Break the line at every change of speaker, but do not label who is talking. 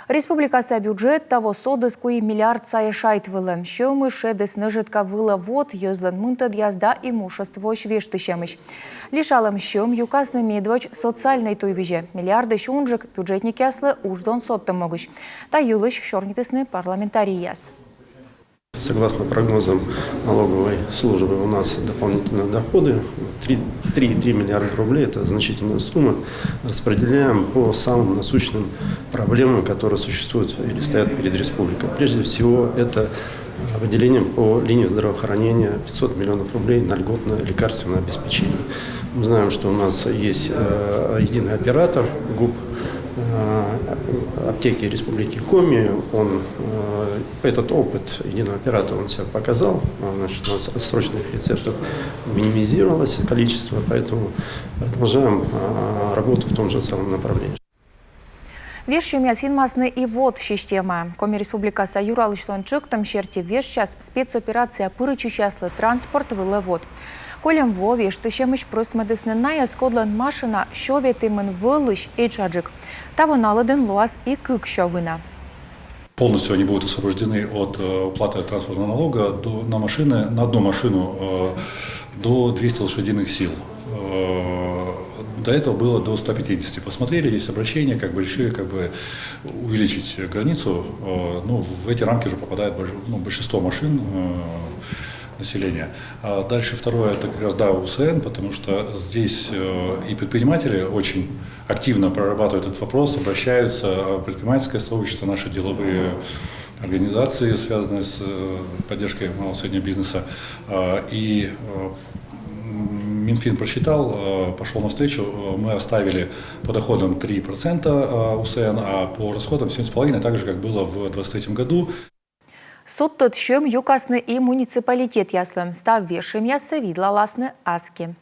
Республикаса бюджет того содыскуи миллиард саяшайт вылы. Шеумы шедес нежитка выла вот ёзлан мунтад язда имущество швештыщемыш. Лишалым шеум юкасны медвоч социальной туйвиже. Миллиарды шунжик бюджетники яслы уждон соттым могыш. Та юлыш шорнитысны парламентарий яс.
Согласно прогнозам налоговой службы, у нас дополнительные доходы 3,3 миллиарда рублей. Это значительная сумма. Распределяем по самым насущным проблемам, которые существуют или стоят перед республикой. Прежде всего, это выделение по линии здравоохранения 500 миллионов рублей на льготное лекарственное обеспечение. Мы знаем, что у нас есть единый оператор ГУП аптеки Республики Коми. Этот опыт единого оператора он себя показал. Значит, у нас отсроченных рецептов минимизировалось количество, поэтому продолжаем работу в том же самом направлении.
Вещи мясинмасны и вот система. Коми Республикаса Юралышлан чыктым черти вещчас спецоперация пырычичаслы транспорт вылывод. Колем во вештыщемыш простмедысны ная скодлан машина шоветымын вылыш и чаджик. Того наладен луаз и кык шовына.
Полностью они будут освобождены от уплаты транспортного налога на машины, на одну машину до 200 лошадиных сил. До этого было до 150. Посмотрели, есть обращение, решили увеличить границу. В эти рамки уже попадает большинство машин населения. А дальше второе, это как раз УСН, потому что здесь и предприниматели очень активно прорабатывают этот вопрос, обращаются, предпринимательское сообщество, наши деловые организации, связанные с поддержкой малого и среднего бизнеса. И Минфин просчитал, пошел навстречу, мы оставили по доходам 3% УСН, а по расходам 7,5%, так же, как было в 2023 году.
Соттот шем юкасны и муниципалитет яслым. Став вешем ясы видла ласны аски.